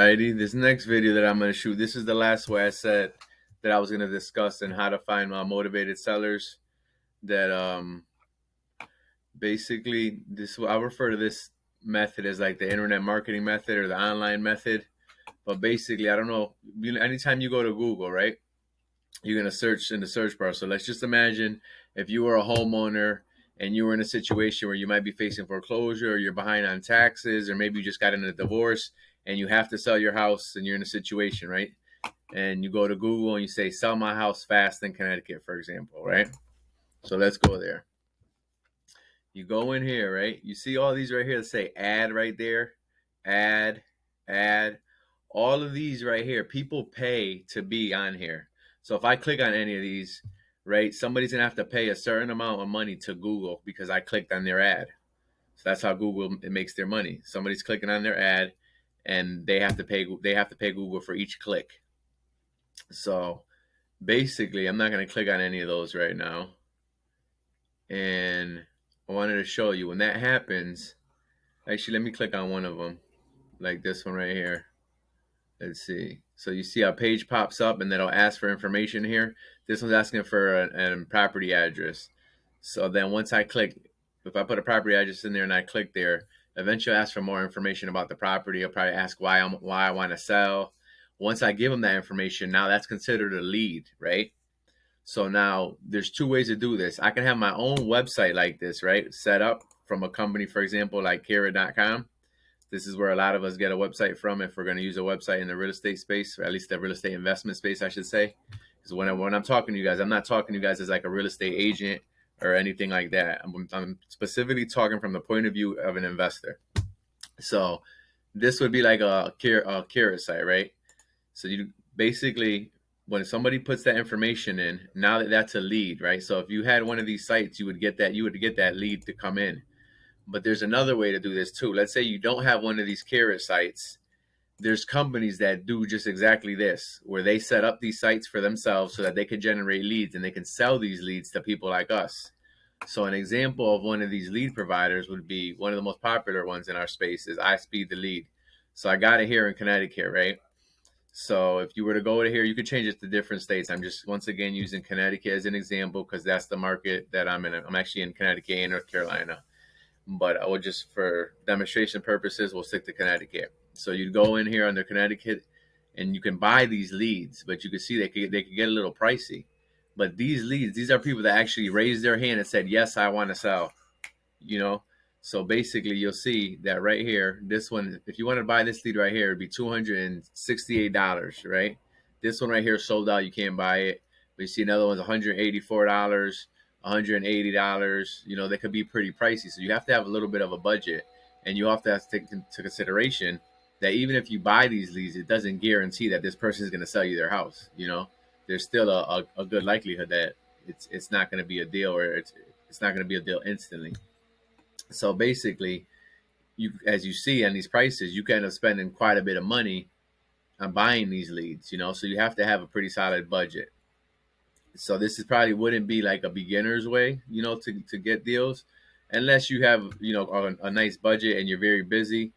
Alrighty, this next video that I'm going to shoot, this is the last way I said that I was going to discuss and how to find motivated sellers that basically this I refer to this method as like the internet marketing method or the online method. But basically, I don't know, anytime you go to Google, right? You're going to search in the search bar. So let's just imagine if you were a homeowner and you were in a situation where you might be facing foreclosure or you're behind on taxes, or maybe you just got in a divorce and you have to sell your house and you're in a situation, right? And you go to Google and you say, sell my house fast in Connecticut, for example, right? So let's go there. You go in here, right? You see all these right here that say ad right there, ad, ad. All of these right here, people pay to be on here. So if I click on any of these, right, somebody's gonna have to pay a certain amount of money to Google because I clicked on their ad. So that's how Google makes their money. Somebody's clicking on their ad, and they have to pay. They have to pay Google for each click. So basically, I'm not gonna click on any of those right now. And I wanted to show you when that happens. Actually, let me click on one of them, like this one right here. Let's see. So you see a page pops up and then it'll ask for information here. This one's asking for a property address. So then once I click, if I put a property address in there and I click there, eventually I'll ask for more information about the property. I'll probably ask why I want to sell. Once I give them that information, now that's considered a lead, right? So now there's two ways to do this. I can have my own website like this, right? Set up from a company, for example, like Kara.com. This is where a lot of us get a website from if we're going to use a website in the real estate space, or at least the real estate investment space, I should say. Because when I'm talking to you guys, I'm not talking to you guys as like a real estate agent or anything like that. I'm specifically talking from the point of view of an investor. So this would be like a Kara site, right? So you basically, when somebody puts that information in, now that's a lead, right? So if you had one of these sites, you would get that lead to come in. But there's another way to do this too. Let's say you don't have one of these Kara sites. There's companies that do just exactly this, where they set up these sites for themselves so that they can generate leads and they can sell these leads to people like us. So an example of one of these lead providers would be, one of the most popular ones in our space is I Speed the Lead. So I got it here in Connecticut, right? So if you were to go to here, you could change it to different states. I'm just once again using Connecticut as an example because that's the market that I'm in. I'm actually in Connecticut and North Carolina. But I would just, for demonstration purposes, we'll stick to Connecticut. So you'd go in here under Connecticut and you can buy these leads, but you can see they could get a little pricey. But these leads, these are people that actually raised their hand and said, yes, I want to sell, you know? So basically you'll see that right here, this one, if you want to buy this lead right here, it'd be $268, right? This one right here sold out, you can't buy it. But you see another one's $184. $180, you know, they could be pretty pricey. So you have to have a little bit of a budget, and you have to take into consideration that even if you buy these leads, it doesn't guarantee that this person is going to sell you their house. You know, there's still a good likelihood that it's not going to be a deal, or it's not going to be a deal instantly. So basically, you, as you see on these prices, you can end up spending quite a bit of money on buying these leads, you know, so you have to have a pretty solid budget. So this is probably wouldn't be like a beginner's way, you know, to get deals, unless you have, you know, a nice budget and you're very busy.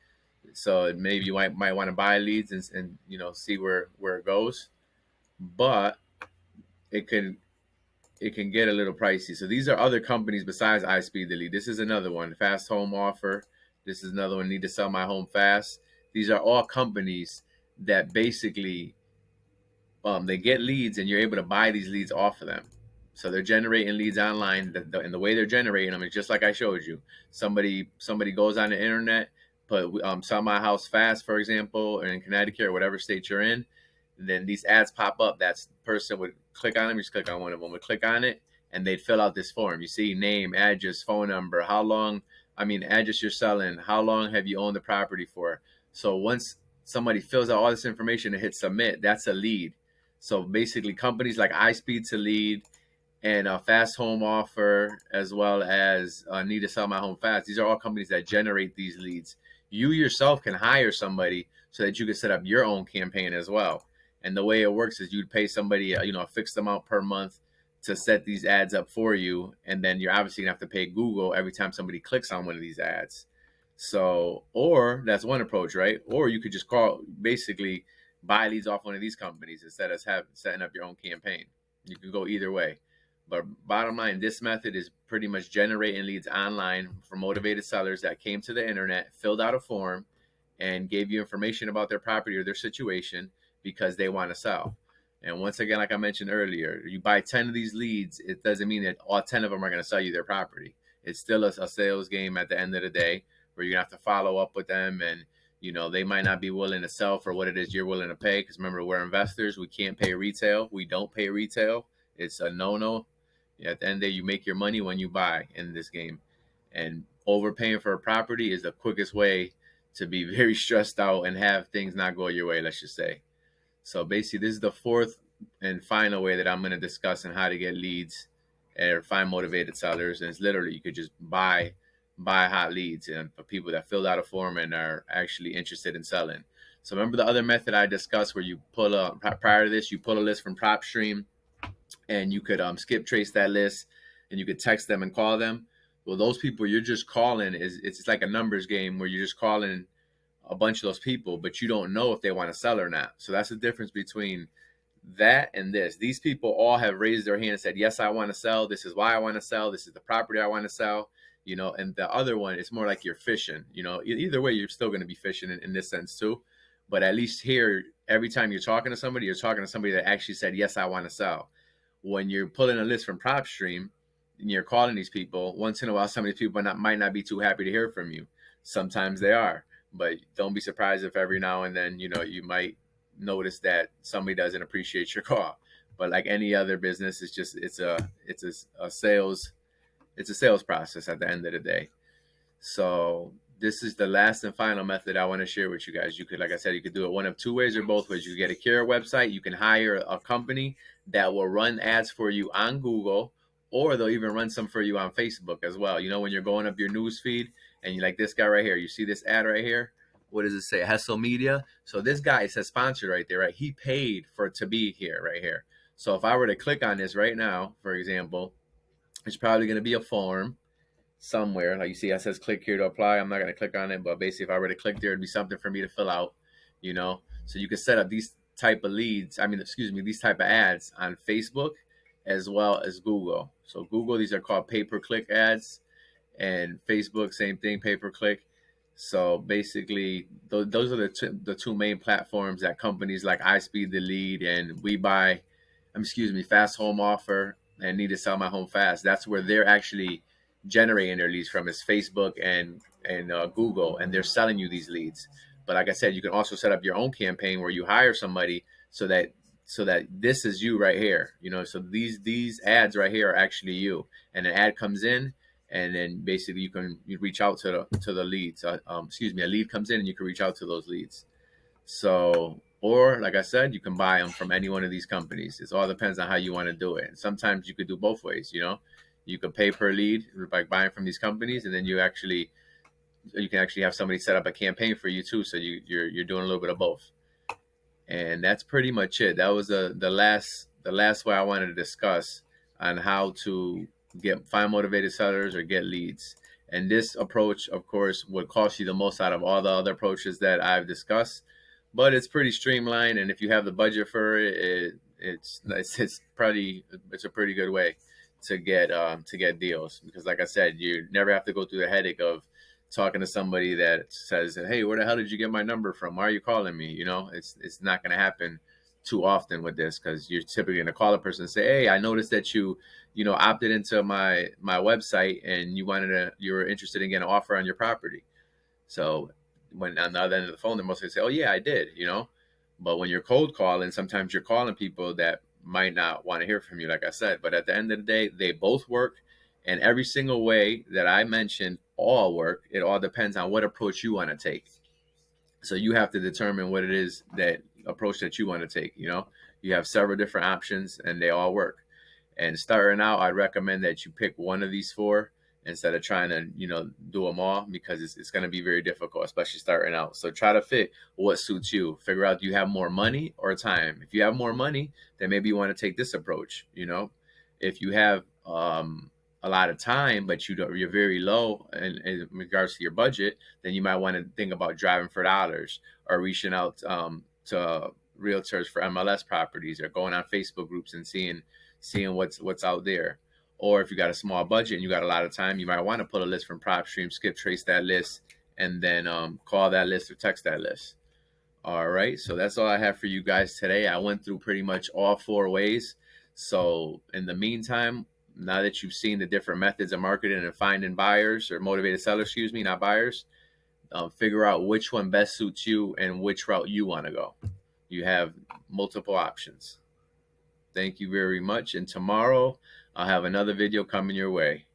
So maybe you might want to buy leads and you know, see where it goes. But it can get a little pricey. So these are other companies besides iSpeed the Lead. This is another one, Fast Home Offer. This is another one, Need to Sell My Home Fast. These are all companies that basically they get leads and you're able to buy these leads off of them. So they're generating leads online, and the way they're generating them is just like I showed you. Somebody goes on the internet, put sell my house fast, for example, or in Connecticut or whatever state you're in. And then these ads pop up. That person would click on them. Just click on one of them. Would click on it, and they'd fill out this form. You see name, address, phone number, address you're selling, how long have you owned the property for. So once somebody fills out all this information and hits submit, that's a lead. So basically, companies like iSpeed to Lead and Fast Home Offer, as well as Need to Sell My Home Fast, these are all companies that generate these leads. You yourself can hire somebody so that you can set up your own campaign as well. And the way it works is you'd pay somebody, a fixed amount per month to set these ads up for you, and then you're obviously gonna have to pay Google every time somebody clicks on one of these ads. So, or that's one approach, right? Or you could just basically buy leads off one of these companies instead of setting up your own campaign. You can go either way. But bottom line, this method is pretty much generating leads online from motivated sellers that came to the internet, filled out a form, and gave you information about their property or their situation because they want to sell. And once again, like I mentioned earlier, you buy 10 of these leads, it doesn't mean that all 10 of them are going to sell you their property. It's still a sales game at the end of the day, where you're gonna have to follow up with them, and they might not be willing to sell for what it is you're willing to pay. Because remember, we're investors, we can't pay retail. We don't pay retail. It's a no. At the end of the day, you make your money when you buy in this game, and overpaying for a property is the quickest way to be very stressed out and have things not go your way, let's just say. So basically, this is the fourth and final way that I'm going to discuss on how to get leads or find motivated sellers. And it's literally, you could just buy hot leads and for people that filled out a form and are actually interested in selling. So remember the other method I discussed where you prior to this, you pull a list from PropStream and you could skip trace that list and you could text them and call them. Well, those people you're just calling it's like a numbers game where you're just calling a bunch of those people, but you don't know if they want to sell or not. So that's the difference between that and this. These people all have raised their hand and said, yes, I want to sell. This is why I want to sell. This is the property I want to sell. And the other one, it's more like you're fishing. Either way, you're still going to be fishing in this sense too. But at least here, every time you're talking to somebody, you're talking to somebody that actually said, yes, I want to sell. When you're pulling a list from PropStream and you're calling these people, once in a while, some of these people might not be too happy to hear from you. Sometimes they are, but don't be surprised if every now and then, you might notice that somebody doesn't appreciate your call. But like any other business, it's a sales process at the end of the day. So this is the last and final method I want to share with you guys. You could, like I said, you could do it one of two ways or both ways. You get a Kira website, you can hire a company that will run ads for you on Google, or they'll even run some for you on Facebook as well. When you're going up your news feed and you like this guy right here, you see this ad right here. What does it say? Hustle Media. So this guy, it says sponsored right there, right? He paid to be here right here. So if I were to click on this right now, for example, it's probably going to be a form somewhere. Like you see, it says click here to apply. I'm not going to click on it, but basically if I were to click there, it'd be something for me to fill out, So you can set up these type of these type of ads on Facebook as well as Google. So Google, these are called pay-per-click ads, and Facebook, same thing, pay-per-click. So basically, those are the two main platforms that companies like iSpeed the Lead and Fast Home Offer and Need to Sell My Home Fast. That's where they're actually generating their leads from, is Facebook and Google, and they're selling you these leads. But like I said, you can also set up your own campaign where you hire somebody so that this is you right here. So these ads right here are actually you, and an ad comes in. And then basically you reach out to the leads. A lead comes in and you can reach out to those leads. So, or like I said, you can buy them from any one of these companies. It all depends on how you want to do it. And sometimes you could do both ways. You could pay per lead by buying from these companies, and then you can actually have somebody set up a campaign for you too. So you're doing a little bit of both. And that's pretty much it. That was the last way I wanted to discuss on how to find motivated sellers or get leads. And this approach, of course, would cost you the most out of all the other approaches that I've discussed, but it's pretty streamlined. And if you have the budget for it, it's a pretty good way to get deals, because like I said, you never have to go through the headache of talking to somebody that says, hey, where the hell did you get my number from? Why are you calling me? It's not going to happen too often with this, because you're typically going to call a person and say, hey, I noticed that you opted into my website and you were interested in getting an offer on your property. So when on the other end of the phone, they're mostly say, oh yeah, I did, but when you're cold calling, sometimes you're calling people that might not want to hear from you, like I said. But at the end of the day, they both work, and every single way that I mentioned all work. It all depends on what approach you want to take. So you have to determine what it is that approach that you want to take. You have several different options and they all work. And starting out, I'd recommend that you pick one of these four instead of trying to, do them all, because it's going to be very difficult, especially starting out. So try to fit what suits you. Figure out, do you have more money or time? If you have more money, then maybe you want to take this approach. If you have a lot of time, but you're very low in regards to your budget, then you might want to think about driving for dollars, or reaching out to realtors for MLS properties, or going on Facebook groups and seeing what's out there. Or if you got a small budget and you got a lot of time, you might want to pull a list from PropStream, skip trace that list, and then call that list or text that list. All right, so that's all I have for you guys today. I went through pretty much all 4 ways. So in the meantime, now that you've seen the different methods of marketing and finding buyers, or motivated sellers, excuse me, not buyers, figure out which one best suits you and which route you want to go. You have multiple options. Thank you very much. And tomorrow I'll have another video coming your way.